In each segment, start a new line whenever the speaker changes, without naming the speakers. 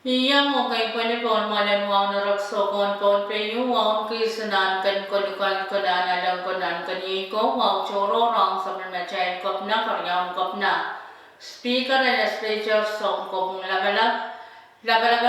Iya mo kay panipon malanwang na raksokon Pohnpei yung waong kisanan kan kolukan konan alam konan kaniko waw choro rong sa machay kop na karyang kop na speaker and legislature song kop labalab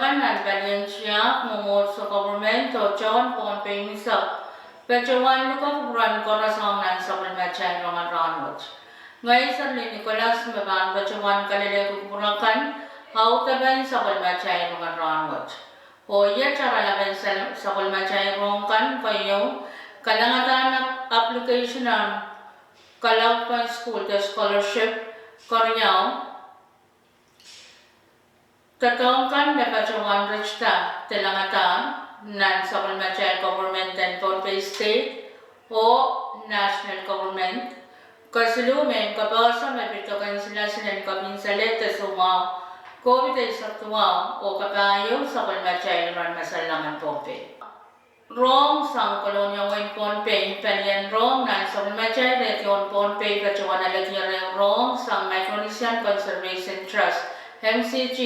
kanan kanyan siya mumot sa government o John Pohnpei misap pecawan luka kuburan korasong nan sa machay rong Rahnwet ngayon sa Nicolas maban pecawan kalile kuburakan Hautaban sa kulmachay mga Rahnwet. O iya cara laban sa kulmachay kan kayo kalangatan ng application ng Kalaupan School the Scholarship Koryaw. Tatong kan may pacawan rechta talangatan nan sa kulmachay government and Pohnpei state o national government. Kasulumin kapasa may pitokan sila silang kabinsalete sumaw COVID ay saktuwa o kapayo sa kulmachay ran masalangan Pohnpei. Rong sang kolonya wen Pohnpei panian rong nan sa kulmachay region Pohnpei kacawan alagyan rong sang Micronesian Conservation Trust MCG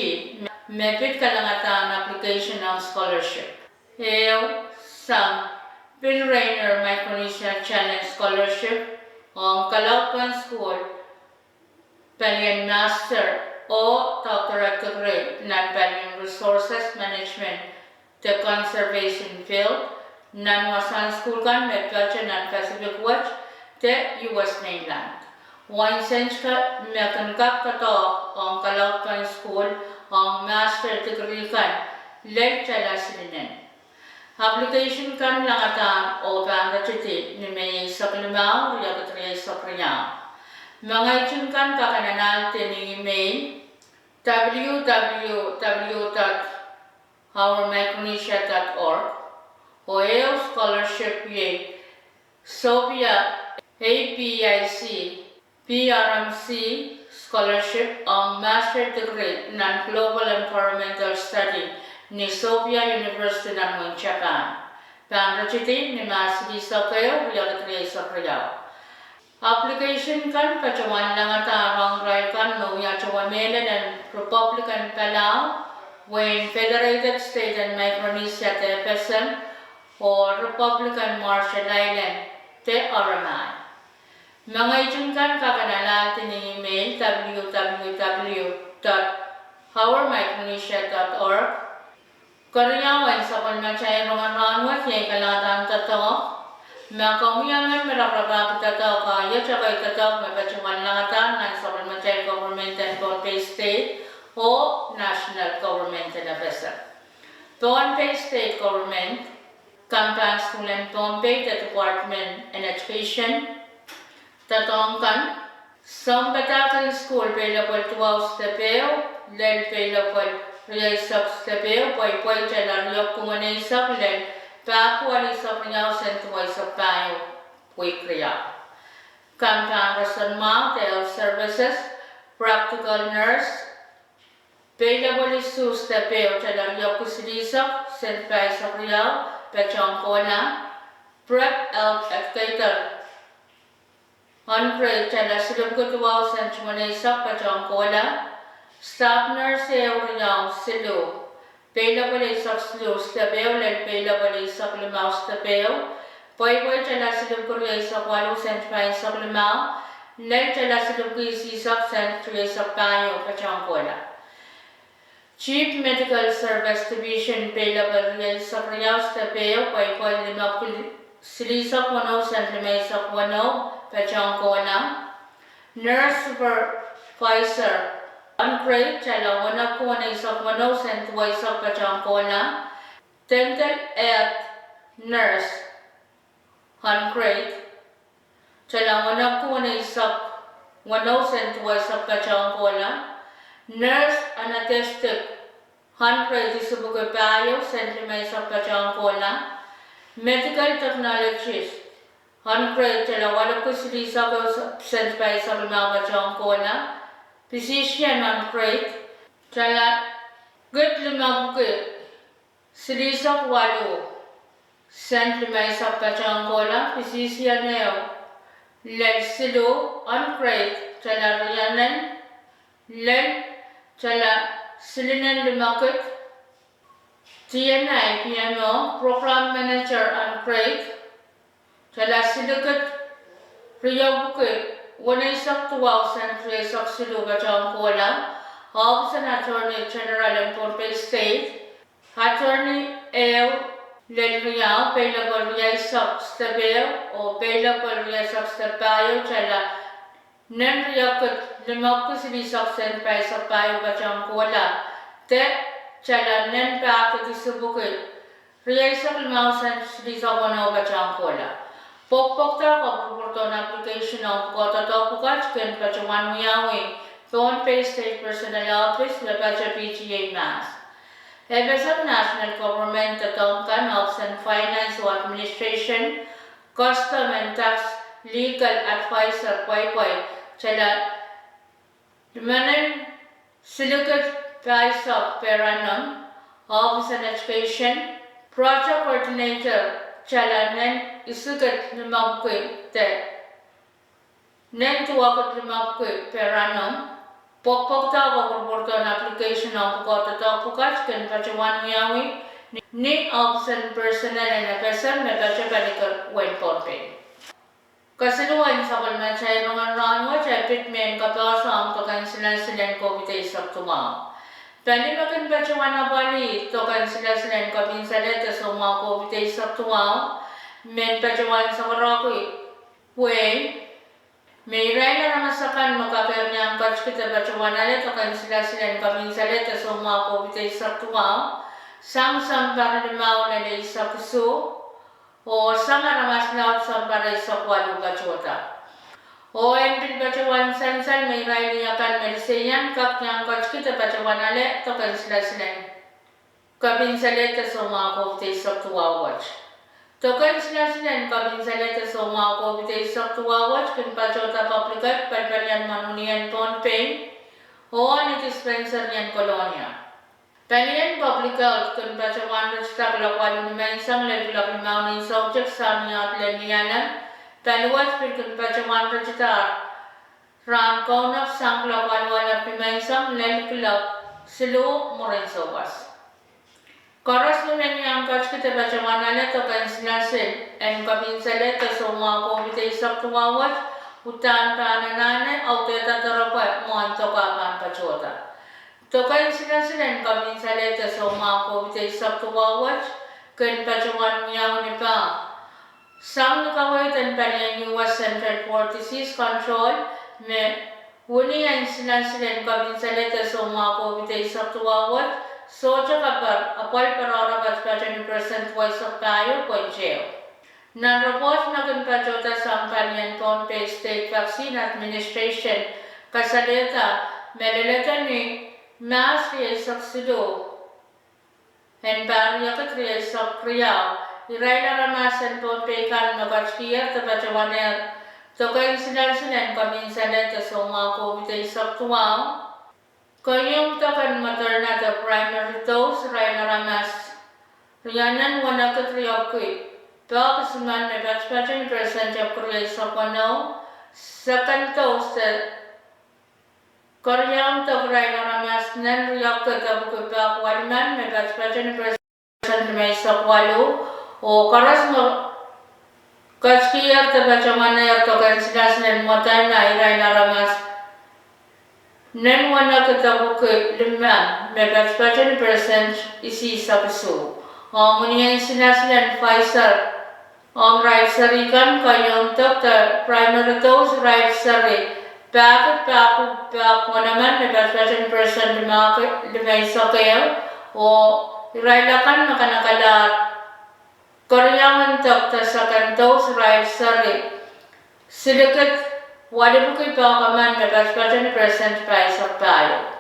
mepit kalangatan application ng scholarship. Ew sang Bill Rainer Micronesian Challenge Scholarship ang Kalaupan School panian master o doctorate degree non-value resources management the conservation field non-wasan school kan medkacha non-Pacific Watch the US mainland. One sense ka mekanggap kato ang Kalaupan school ang master degree kan led chala silinen. Application kan langatan o bangachiti ni may saklimaw riyagatri sakriyaw. Mga itunkan kakananal tining email www.ourmicronesia.org o EO Scholarship Ye Sophia APIC PRMC Scholarship ang Master Degree ng Global Environmental Study ni Sophia University ng Japan. Pangrachiti ni Masidi Sakayo Riyagatri Sakayaw. Application kan pacawan lang atarang kan noya chawamela and Republican Palau when Federated State and Micronesia te FSM or Republican Marshall Island te RMI. Mga ijungkan kakanala tini email www.ourmicronesia.org Karyawan sa kulmachay Rongen Rahnwet yung kalatan tato Makamuyangan meraprabak tatau kaya cakai tatau mapacuman langatan nan sa kulmachay government and Pohnpei state o national government na besa. Pohnpei state government, Kampan School and Pohnpei the Department and Education, tatongkan, Sambatakan School available 12 stepeo, len available 3 stepeo, poi chalaryo kumanisap len Paku alisap niyaw sentuay sa payo wikriya. Kampan Rasanma, Health Services, Practical Nurse, available isus tapeo chalaryo kusilisap, sentpay sa kriyaw, pechongkona, Prep Health Educator, Unpray chalasilog kutuwaw sentumanisap, pechongkona, Staff Nurse Euriyaw Silu, available isak slow stapeo, len available isak limaw stapeo, poi chalasilog kurya isak 8 sentpay isak limaw, len chalasilog isak sentry isak payo, pechongkona. Chief Medical Service Division available isak riyaw stapeo, poi limaw silisak 1 sentry isak 1, pechongkona. Nurse Supervisor Unpray chala wana ko na isak mano sentuwa isak pachangkona. Dental Ed Nurse Unpray chala wana ko na isak mano sentuwa isak pachangkona. Nurse Anesthetic Unpray disubugay payo sentuwa isak pachangkona. Medical Technologist Unpray chala wana ko silisak sentuwa isak lima pachangkona. Physician Unpray Chala good lima bukit Silisok walu Saint Limay sa Pachangkola Pisisia neo Leg silu uncrate Chala riyanan Leg Chala silinen limakit TNI PMO Program Manager uncrate Chala silukat Riyabukit Wanay saktuwaw Saint Limay silu Pachangkola Office and Attorney General in Pohnpei State Attorney Ew Lelriao Pelabal Riasak Stabeo o Pelabal Riasak Stabayo Chala Nen Riakut Limakus Risak Sen Paisak Bayo Bachangkola Te Chala Nen Pak Disubukit Riasak Limausan Risawano Bachangkola Pokpokta Kapuporton application of Kota Topukat Ken Pachawan Miawi Pohnpei State Personnel Office Lepacha PGA Mass Ebesam National Government Accountant Office and Finance or Administration Custom and Tax Legal Advisor Pohnpei Chala Limanan Silicate Price of Per annum Office and Education Project Coordinator Chala Nen Isukat Limabukit Te Nen Tuwakat Limabukit Per annum Pokpokta Wakurporton application of Kota Topukat Ken Pachawan Miawi Ni Option Personnel and Apesam Mepacha Paliker Wen Pohnpei Kasiluan sa Palmachay Rongen Rahnwet Pitmen Kapasam Tokan Silan Kovite Saktumao Palimakan Pachawan Abali Tokan Silan Kapinsalet Soma Kovite Saktumao Men Pachawan Samaraki Wen May na masakan makapernya angkat kita bacawan alet akan sila-sila kami salet semua ko bitay sa tuwa sang para limau na sa puso o sang aramas na sang para sa kwalu bacota o empil bacawan san may niya kan merseyan kap yang angkat kita bacawan alet akan sila-sila kami salet semua ko bitay sa tuwa watch Tokan sila-sila kami salet semua ko bitay sa tuwa watch kin pachota paplikat palpalian manunian Pohnpei o ni dispenser niyan kolonya. Palian paplikat kin pachawan rechta kalakwalo ni mensang lelulak ni maunin subject sa niya at lenianan paluwat kin pachawan rechta ran kaunap sang kalakwalo alap ni mensang lelulak silu moren sowas. Koras naman yang angkat kita bacawan alet tokan sinasin en kami salet semua ko bitay sa tuwawat utan kananane au teta tarapat mo antokapan pachota tokan sinasin en kami salet semua ko bitay sa tuwawat ken pacawan miyaw ni pa sang nakaway tan palian US Central for Disease Control me uni ang sinasin en kami salet semua ko bitay sa tuwawat Soja kapar apal parora bachpachani % voice of tayo poncheo. Nan-report na kunpachota sa Palian Pohnpei State Vaccine Administration kasalita meleleta ni mass riyasak sido en bariyakat riyasak riyaw irayla ramasan Pohnpei kan nagachkiyar tapachawaner tokain sinarsinan kamin saleta sa mga COVID-19 saktuwaw Kayong takan materna the primary dose ray naramas. Riyanan wana katriyokwi. Pakasuman may batch-batching % of Korea sa panaw. Second dose Koreang tagray naramas nan riyok kagabukwi pakwaliman may batch-batching % may sa kwalo. O karas mo kachkiyar tabachaman na tokan sinasinan mo time na iray naramas. Nen wana katabuke liman may batch-batching % isi sa puso. Muniyan sinasilan Pfizer. Right sarikan kayong the primary dose right sari. Bakit pa naman may batch-batching % limay sa kayo. O irailakan makanakalat. Koreangan the second dose right sari. Silikit Wadi buki pakaman may batch-batching % price of tayo.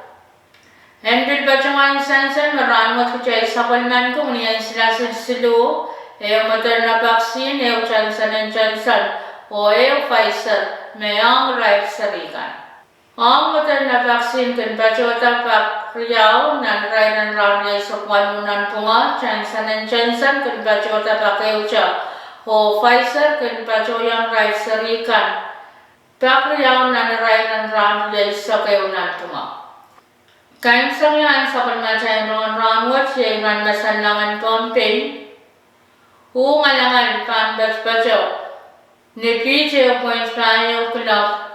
Hendrid bacawan sansan Rahnwet kuchay sapalman ko niyan sinasin silu Moderna vaccine Johnson o Pfizer may ang right sarikan. Ang Moderna vaccine kan bachota pak Riau nan Rainan Rahnwet Sokwanunan Punga Chansan kun baco tapakeuca ho Pfizer kun baco yang Rai Serikan Pak Riau nan Rainan Rahnwet Sokeunan Punga Kain Sangyan Sokon Macai Rahnwet Yairan Masanlangan Pohnpei Hu ngalangan pan baco ni PJ points payo kulak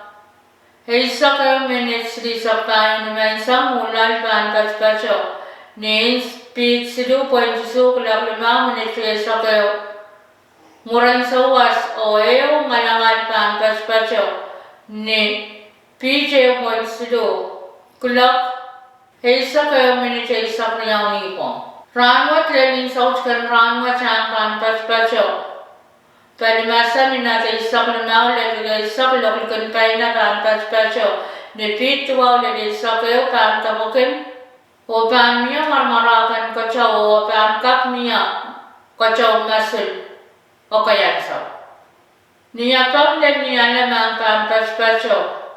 Isa kayo minutes di sa tayo naman sa mulal pan baco ni speed sidu point su kulak 5 minutes isa kayo muran sa was o eyo ngalangan pan baco ni PJ point sidu kulak isa kayo minutes isa kayo nipong Rahnwet learning south kan Rahnwet ang pan baco Palimasa minata isak lumaw lagi isak lokal Pohnpei na pan baco ni pitwa lagi isak kayo pan tamukin o pan miya marmarakan kacaw o pan kap miya kacaw masul o kaya sa niya pang dan niya naman pan baco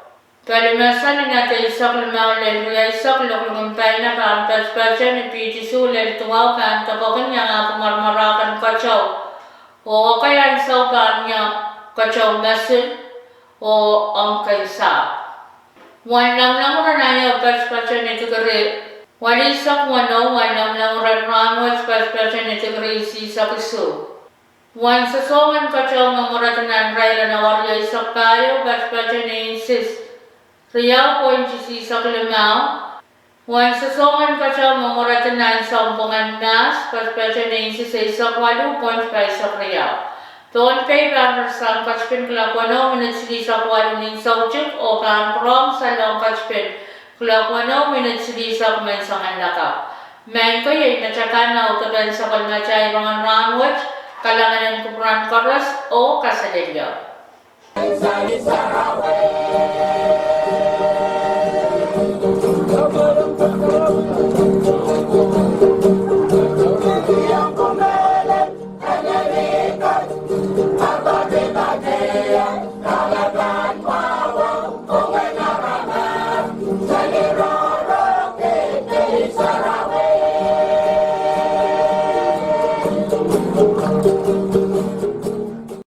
Palimasa minata isak lumaw lagi isak lokal Pohnpei na pan baco ni pitwa lagi tuwaw pan tamukin niya nga marmarakan kacaw o kaya sa niya kacaw masin o ang kaisa. Wan lang ranaya baco ni tigari. Walisak wano wan lang Rahnwet baco ni tigari sa kisu. Wan sa songan kacaw mamuratanan rayla na warya isak kayo baco ni insist. Riau point sa kalimaw. Wan sa songan kacaw mamuratanan sa umpungan nas baco ni insist sa isak 8.5 sa Riau. Pohnpei ban bersang kacpin kelakuano minutes di sakwalu ning saucuk o ban prom salong kacpin kelakuano minutes di sak mensangan laka. Main ko yay nacakan na utaban sa kalmacay Rongen Rahnwet kalangan ng kupuran karas o kasadilyo.